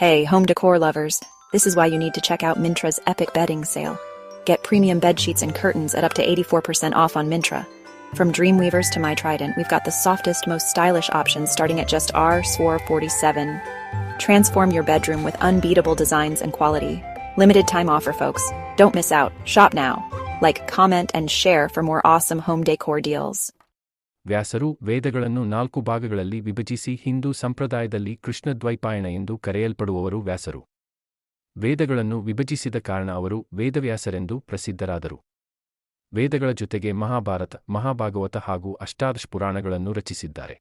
Hey, home decor lovers. This is why you need to check out Mintra's epic bedding sale. Get premium bed sheets and curtains at up to 84% off on Mintra. From Dreamweavers to My Trident, we've got the softest, most stylish options starting at just $47. Transform your bedroom with unbeatable designs and quality. Limited time offer, folks. Don't miss out. Shop now. Like, comment, and share for more awesome home decor deals. ವ್ಯಾಸರು ವೇದಗಳನ್ನು 4 ಭಾಗಗಳಲ್ಲಿ ವಿಭಜಿಸಿ ಹಿಂದೂ ಸಂಪ್ರದಾಯದಲ್ಲಿ ಕೃಷ್ಣದ್ವೈಪಾಯನ ಎಂದು ಕರೆಯಲ್ಪಡುವವರು ವ್ಯಾಸರು. ವೇದಗಳನ್ನು ವಿಭಜಿಸಿದ ಕಾರಣ ಅವರು ವೇದವ್ಯಾಸರೆಂದು ಪ್ರಸಿದ್ಧರಾದರು. ವೇದಗಳ ಜೊತೆಗೆ ಮಹಾಭಾರತ, ಮಹಾಭಾಗವತ ಹಾಗೂ ಅಷ್ಟಾದಶ ಪುರಾಣಗಳನ್ನು ರಚಿಸಿದ್ದಾರೆ.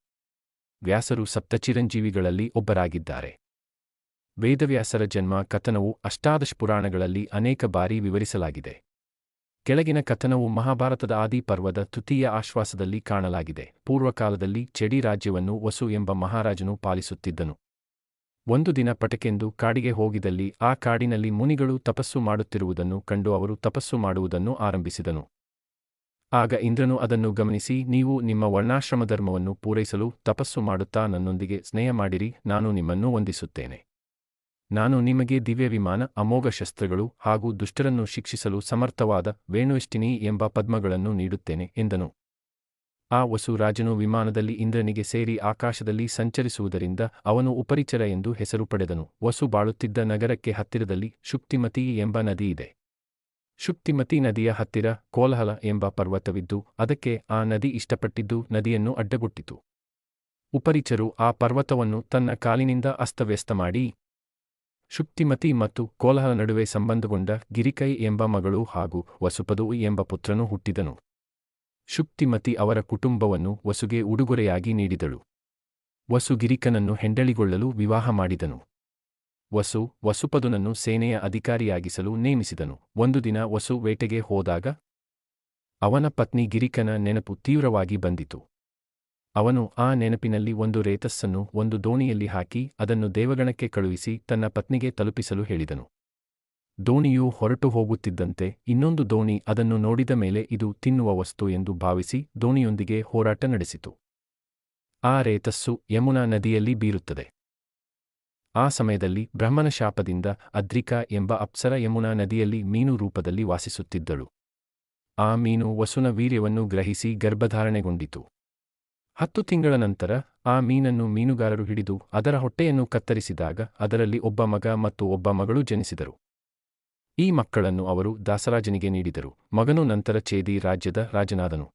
ವ್ಯಾಸರು ಸಪ್ತಚಿರಂಜೀವಿಗಳಲ್ಲಿ ಒಬ್ಬರಾಗಿದ್ದಾರೆ. ವೇದವ್ಯಾಸರ ಜನ್ಮ ಕಥನವು ಅಷ್ಟಾದಶ ಪುರಾಣಗಳಲ್ಲಿ ಅನೇಕ ಬಾರಿ ವಿವರಿಸಲಾಗಿದೆ. ಕೆಳಗಿನ ಕಥನವು ಮಹಾಭಾರತದ ಆದಿ ಪರ್ವದ ತೃತೀಯ ಆಶ್ವಾಸದಲ್ಲಿ ಕಾಣಲಾಗಿದೆ. ಪೂರ್ವಕಾಲದಲ್ಲಿ ಚೆಡಿ ರಾಜ್ಯವನ್ನು ವಸು ಎಂಬ ಮಹಾರಾಜನು ಪಾಲಿಸುತ್ತಿದ್ದನು. ಒಂದು ದಿನ ಪಟಕೆಂದು ಕಾಡಿಗೆ ಹೋಗಿದಲ್ಲಿ ಆ ಕಾಡಿನಲ್ಲಿ ಮುನಿಗಳು ತಪಸ್ಸು ಮಾಡುತ್ತಿರುವುದನ್ನು ಕಂಡು ಅವರು ತಪಸ್ಸು ಮಾಡುವುದನ್ನು ಆರಂಭಿಸಿದನು. ಆಗ ಇಂದ್ರನು ಅದನ್ನು ಗಮನಿಸಿ, ನೀವು ನಿಮ್ಮ ವರ್ಣಾಶ್ರಮಧರ್ಮವನ್ನು ಪೂರೈಸಲು ತಪಸ್ಸು ಮಾಡುತ್ತಾ ನನ್ನೊಂದಿಗೆ ಸ್ನೇಹ ಮಾಡಿರಿ, ನಾನು ನಿಮ್ಮನ್ನು ವಂದಿಸುತ್ತೇನೆ. ನಾನು ನಿಮಗೆ ದಿವ್ಯ ವಿಮಾನ, ಅಮೋಘ ಶಸ್ತ್ರಗಳು ಹಾಗೂ ದುಷ್ಟರನ್ನು ಶಿಕ್ಷಿಸಲು ಸಮರ್ಥವಾದ ವೇಣುಷ್ಟಿನಿ ಎಂಬ ಪದ್ಮಗಳನ್ನು ನೀಡುತ್ತೇನೆ ಎಂದನು. ಆ ವಸು ರಾಜನು ವಿಮಾನದಲ್ಲಿ ಇಂದ್ರನಿಗೆ ಸೇರಿ ಆಕಾಶದಲ್ಲಿ ಸಂಚರಿಸುವುದರಿಂದ ಅವನು ಉಪರಿಚರ ಎಂದು ಹೆಸರು ಪಡೆದನು. ವಸು ಬಾಳುತ್ತಿದ್ದ ನಗರಕ್ಕೆ ಹತ್ತಿರದಲ್ಲಿ ಶುಕ್ತಿಮತಿ ಎಂಬ ನದಿಯಿದೆ. ಶುಕ್ತಿಮತಿ ನದಿಯ ಹತ್ತಿರ ಕೋಲಹಲ ಎಂಬ ಪರ್ವತವಿದ್ದು ಅದಕ್ಕೆ ಆ ನದಿ ಇಷ್ಟಪಟ್ಟಿದ್ದು ನದಿಯನ್ನು ಅಡ್ಡಗೊಟ್ಟಿತು. ಉಪರಿಚರು ಆ ಪರ್ವತವನ್ನು ತನ್ನ ಕಾಲಿನಿಂದ ಅಸ್ತವ್ಯಸ್ತ ಮಾಡಿ ಶುಕ್ತಿಮತಿ ಮತ್ತು ಕೋಲಹಲ ನಡುವೆ ಸಂಬಂಧಗೊಂಡ ಗಿರಿಕೈ ಎಂಬ ಮಗಳು ಹಾಗೂ ವಸುಪದು ಎಂಬ ಪುತ್ರನು ಹುಟ್ಟಿದನು. ಶುಕ್ತಿಮತಿ ಅವರ ಕುಟುಂಬವನ್ನು ವಸುಗೆ ಉಡುಗೊರೆಯಾಗಿ ನೀಡಿದಳು. ವಸು ಗಿರಿಕನನ್ನು ಹೆಂಡಳಿಗೊಳ್ಳಲು ವಿವಾಹ ಮಾಡಿದನು. ವಸು ವಸುಪದುನನ್ನು ಸೇನೆಯ ಅಧಿಕಾರಿಯಾಗಿಸಲು ನೇಮಿಸಿದನು. ಒಂದು ದಿನ ವಸು ಬೇಟೆಗೆ ಹೋದಾಗ ಅವನ ಪತ್ನಿ ಗಿರಿಕನ ನೆನಪು ತೀವ್ರವಾಗಿ ಬಂದಿತು. ಅವನು ಆ ನೆನಪಿನಲ್ಲಿ ಒಂದು ರೇತಸ್ಸನ್ನು ಒಂದು ದೋಣಿಯಲ್ಲಿ ಹಾಕಿ ಅದನ್ನು ದೇವಗಣಕ್ಕೆ ಕಳುಹಿಸಿ ತನ್ನ ಪತ್ನಿಗೆ ತಲುಪಿಸಲು ಹೇಳಿದನು. ದೋಣಿಯು ಹೊರಟು ಹೋಗುತ್ತಿದ್ದಂತೆ ಇನ್ನೊಂದು ದೋಣಿ ಅದನ್ನು ನೋಡಿದ ಮೇಲೆ ಇದು ತಿನ್ನುವ ವಸ್ತು ಎಂದು ಭಾವಿಸಿ ದೋಣಿಯೊಂದಿಗೆ ಹೋರಾಟ ನಡೆಸಿತು. ಆ ರೇತಸ್ಸು ಯಮುನಾ ನದಿಯಲ್ಲಿ ಬೀರುತ್ತದೆ. ಆ ಸಮಯದಲ್ಲಿ ಬ್ರಹ್ಮನ ಶಾಪದಿಂದ ಅದ್ರಿಕಾ ಎಂಬ ಅಪ್ಸರ ಯಮುನಾ ನದಿಯಲ್ಲಿ ಮೀನು ರೂಪದಲ್ಲಿ ವಾಸಿಸುತ್ತಿದ್ದಳು. ಆ ಮೀನು ವಸುನ ವೀರ್ಯವನ್ನು ಗ್ರಹಿಸಿ ಗರ್ಭಧಾರಣೆಗೊಂಡಿತು. 10 ತಿಂಗಳ ನಂತರ ಆ ಮೀನನ್ನು ಮೀನುಗಾರರು ಹಿಡಿದು ಅದರ ಹೊಟ್ಟೆಯನ್ನು ಕತ್ತರಿಸಿದಾಗ ಅದರಲ್ಲಿ ಒಬ್ಬ ಮಗ ಮತ್ತು ಒಬ್ಬ ಮಗಳು ಜನಿಸಿದರು. ಈ ಮಕ್ಕಳನ್ನು ಅವರು ದಾಸರಾಜನಿಗೆ ನೀಡಿದರು. ಮಗನು ನಂತರ ಚೇದಿ ರಾಜ್ಯದ ರಾಜನಾದನು.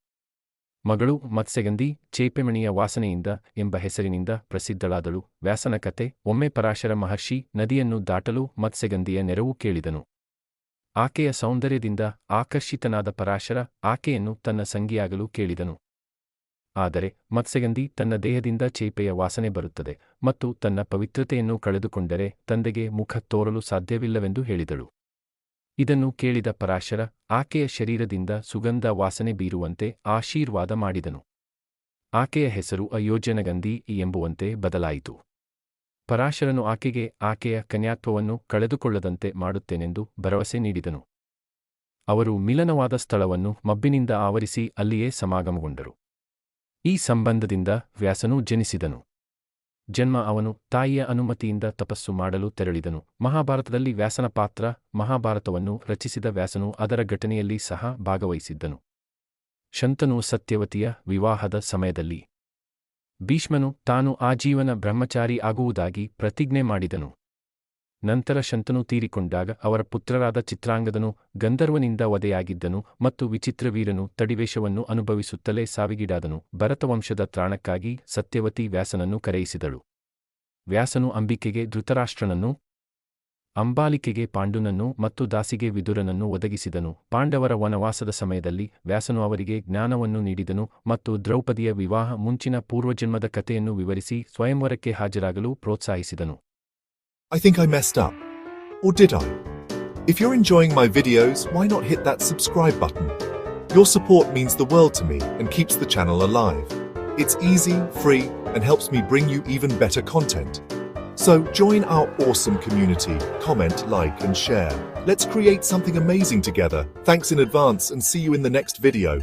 ಮಗಳು ಮತ್ಸ್ಯಗಂಧಿ ಚೇಪೆಮಣಿಯ ವಾಸನೆಯಿಂದ ಎಂಬ ಹೆಸರಿನಿಂದ ಪ್ರಸಿದ್ಧಳಾದಳು. ವ್ಯಾಸನ ಕತೆ. ಒಮ್ಮೆ ಪರಾಶರ ಮಹರ್ಷಿ ನದಿಯನ್ನು ದಾಟಲು ಮತ್ಸ್ಯಗಂಧಿಯ ನೆರವು ಕೇಳಿದನು. ಆಕೆಯ ಸೌಂದರ್ಯದಿಂದ ಆಕರ್ಷಿತನಾದ ಪರಾಶರ ಆಕೆಯನ್ನು ತನ್ನ ಸಂಗಿಯಾಗಲು ಕೇಳಿದನು. ಆದರೆ ಮತ್ಸ್ಯಗಂಧಿ ತನ್ನ ದೇಹದಿಂದ ಚೇಪೆಯ ವಾಸನೆ ಬರುತ್ತದೆ ಮತ್ತು ತನ್ನ ಪವಿತ್ರತೆಯನ್ನು ಕಳೆದುಕೊಂಡರೆ ತಂದೆಗೆ ಮುಖ ತೋರಲು ಸಾಧ್ಯವಿಲ್ಲವೆಂದು ಹೇಳಿದಳು. ಇದನ್ನು ಕೇಳಿದ ಪರಾಶರ ಆಕೆಯ ಶರೀರದಿಂದ ಸುಗಂಧ ವಾಸನೆ ಬೀರುವಂತೆ ಆಶೀರ್ವಾದ ಮಾಡಿದನು. ಆಕೆಯ ಹೆಸರು ಅಯೋಜನಗಂಧಿ ಎಂಬುವಂತೆ ಬದಲಾಯಿತು. ಪರಾಶರನು ಆಕೆಗೆ ಆಕೆಯ ಕನ್ಯಾತ್ವವನ್ನು ಕಳೆದುಕೊಳ್ಳದಂತೆ ಮಾಡುತ್ತೇನೆಂದು ಭರವಸೆ ನೀಡಿದನು. ಅವರು ಮಿಲನವಾದ ಸ್ಥಳವನ್ನು ಮಬ್ಬಿನಿಂದ ಆವರಿಸಿ ಅಲ್ಲಿಯೇ ಸಮಾಗಮಗೊಂಡರು. ಈ ಸಂಬಂಧದಿಂದ ವ್ಯಾಸನು ಜನಿಸಿದನು. ಜನ್ಮ. ಅವನು ತಾಯಿಯ ಅನುಮತಿಯಿಂದ ತಪಸ್ಸು ಮಾಡಲು ತೆರಳಿದನು. ಮಹಾಭಾರತದಲ್ಲಿ ವ್ಯಾಸನ ಪಾತ್ರ. ಮಹಾಭಾರತವನ್ನು ರಚಿಸಿದ ವ್ಯಾಸನು ಅದರ ಘಟನೆಯಲ್ಲಿ ಸಹ ಭಾಗವಹಿಸಿದ್ದನು. ಶಂತನು ಸತ್ಯವತಿಯ ವಿವಾಹದ ಸಮಯದಲ್ಲಿ ಭೀಷ್ಮನು ತಾನು ಆಜೀವನ ಬ್ರಹ್ಮಚಾರಿ ಆಗುವುದಾಗಿ ಪ್ರತಿಜ್ಞೆ ಮಾಡಿದನು. ನಂತರ ಶಂತನು ತೀರಿಕೊಂಡಾಗ ಅವರ ಪುತ್ರರಾದ ಚಿತ್ರಾಂಗದನು ಗಂಧರ್ವನಿಂದ ವಧೆಯಾಗಿದ್ದನು ಮತ್ತು ವಿಚಿತ್ರವೀರನು ತಡಿವೇಷವನ್ನು ಅನುಭವಿಸುತ್ತಲೇ ಸಾವಿಗೀಡಾದನು. ಭರತವಂಶದ ತ್ರಾಣಕ್ಕಾಗಿ ಸತ್ಯವತಿ ವ್ಯಾಸನನ್ನು ಕರೆಯಿಸಿದಳು. ವ್ಯಾಸನು ಅಂಬಿಕೆಗೆ ಧೃತರಾಷ್ಟ್ರನನ್ನು, ಅಂಬಾಲಿಕೆಗೆ ಪಾಂಡುನನ್ನು ಮತ್ತು ದಾಸಿಗೆ ವಿದುರನನ್ನು ಒದಗಿಸಿದನು. ಪಾಂಡವರ ವನವಾಸದ ಸಮಯದಲ್ಲಿ ವ್ಯಾಸನು ಅವರಿಗೆ ಜ್ಞಾನವನ್ನು ನೀಡಿದನು ಮತ್ತು ದ್ರೌಪದಿಯ ವಿವಾಹ ಮುಂಚಿನ ಪೂರ್ವಜನ್ಮದ ಕಥೆಯನ್ನು ವಿವರಿಸಿ ಸ್ವಯಂವರಕ್ಕೆ ಹಾಜರಾಗಲು ಪ್ರೋತ್ಸಾಹಿಸಿದನು. I think I messed up. Or did I? If you're enjoying my videos, why not hit that subscribe button? Your support means the world to me and keeps the channel alive. It's easy, free, and helps me bring you even better content. So join our awesome community, comment, like, and share. Let's create something amazing together. Thanks in advance and see you in the next video.